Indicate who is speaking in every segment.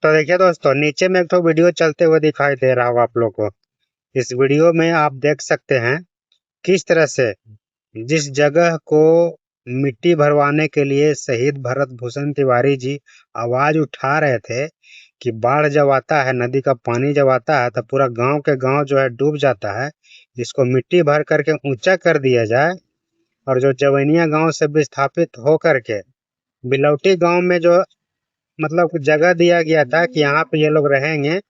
Speaker 1: तो देखिए दोस्तों, नीचे में एक तो वीडियो चलते हुए दिखाई दे रहा होगा आप लोग को। इस वीडियो में आप देख सकते हैं किस तरह से जिस जगह को मिट्टी भरवाने के लिए शहीद भरत भूषण तिवारी जी आवाज उठा रहे थे कि बाढ़ जब आता है, नदी का पानी जब आता है तो पूरा गांव के गांव जो है डूब जाता है। इसको मिट्टी भर करके ऊंचा कर दिया जाए और जो जवैनिया गांव से विस्थापित हो करके बिलौटी गांव में जो मतलब जगह दिया गया था कि यहाँ पे ये लोग रहेंगे,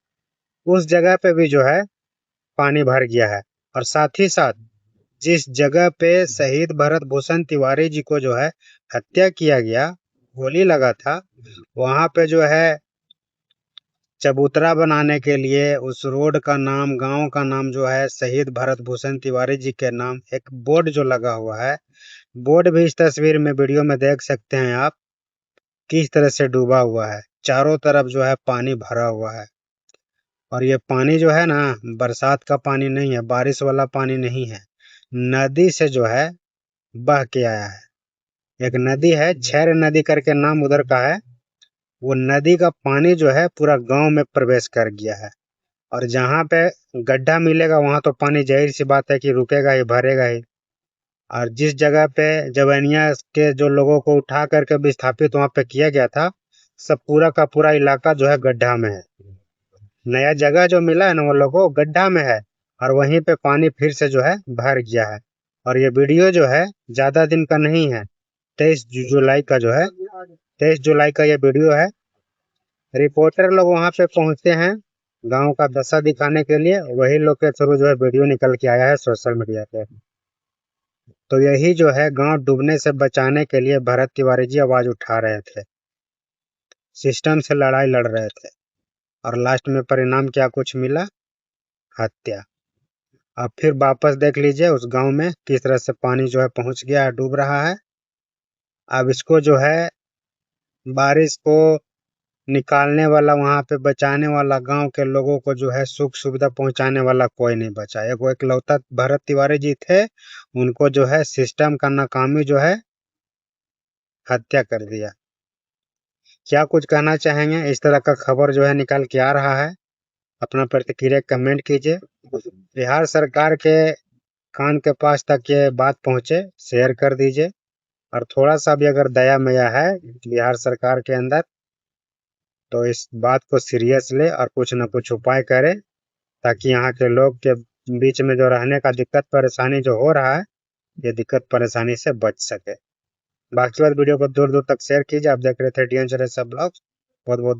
Speaker 1: उस जगह पे भी जो है पानी भर गया है। और साथ ही साथ जिस जगह पे शहीद भरत भूषण तिवारी जी को जो है हत्या किया गया, गोली लगा था, वहां पे जो है चबूतरा बनाने के लिए उस रोड का नाम, गांव का नाम जो है शहीद भरत भूषण तिवारी जी के नाम एक बोर्ड जो लगा हुआ है। बोर्ड भी इस तस्वीर में, वीडियो में देख सकते हैं आप किस तरह से डूबा हुआ है। चारों तरफ जो है पानी भरा हुआ है। और ये पानी जो है ना, बरसात का पानी नहीं है, बारिश वाला पानी नहीं है, नदी से जो है बह के आया है। एक नदी है, छैर नदी करके नाम उधर का है। वो नदी का पानी जो है पूरा गांव में प्रवेश कर गया है। और जहां पे गड्ढा मिलेगा वहां तो पानी जाहिर सी बात है कि रुकेगा ही, भरेगा ही। और जिस जगह पे जवैनिया के जो लोगों को उठा करके विस्थापित वहां पे किया गया था, सब पूरा का पूरा इलाका जो है गड्ढा में है। नया जगह जो मिला है ना, वो लोगों को गड्ढा में है और वहीं पे पानी फिर से जो है भर गया है। और ये वीडियो जो है ज्यादा दिन का नहीं है, 23 जुलाई का जो है, 23 जुलाई का ये वीडियो है। रिपोर्टर लोग वहां पे पहुंचते हैं गांव का दशा दिखाने के लिए, वही लोग के थ्रू जो है वीडियो निकल के आया है सोशल मीडिया पे। तो यही जो है गांव डूबने से बचाने के लिए भरत तिवारी जी आवाज उठा रहे थे, सिस्टम से लड़ाई लड़ रहे थे। और लास्ट में परिणाम क्या कुछ मिला? हत्या। अब फिर वापस देख लीजिए उस गांव में किस तरह से पानी जो है पहुंच गया है, डूब रहा है। अब इसको जो है बारिश को निकालने वाला, वहां पे बचाने वाला, गांव के लोगों को जो है सुख सुविधा पहुंचाने वाला कोई नहीं बचा। एगो इकलौता भरत तिवारी जी थे, उनको जो है सिस्टम का नाकामी जो है हत्या कर दिया। क्या कुछ कहना चाहेंगे? इस तरह का खबर जो है निकल के आ रहा है, अपना प्रतिक्रिया कमेंट कीजिए। बिहार सरकार के कान के पास तक ये बात पहुंचे, शेयर कर दीजिए। और थोड़ा सा भी अगर दया मया है बिहार सरकार के अंदर, तो इस बात को सीरियस ले और कुछ न कुछ उपाय करे, ताकि यहाँ के लोग के बीच में जो रहने का दिक्कत परेशानी जो हो रहा है, ये दिक्कत परेशानी से बच सके। बाकी बात वीडियो को दूर दूर तक शेयर कीजिए। आप देख रहे थे DN चौरसिया ब्लॉग। बहुत बहुत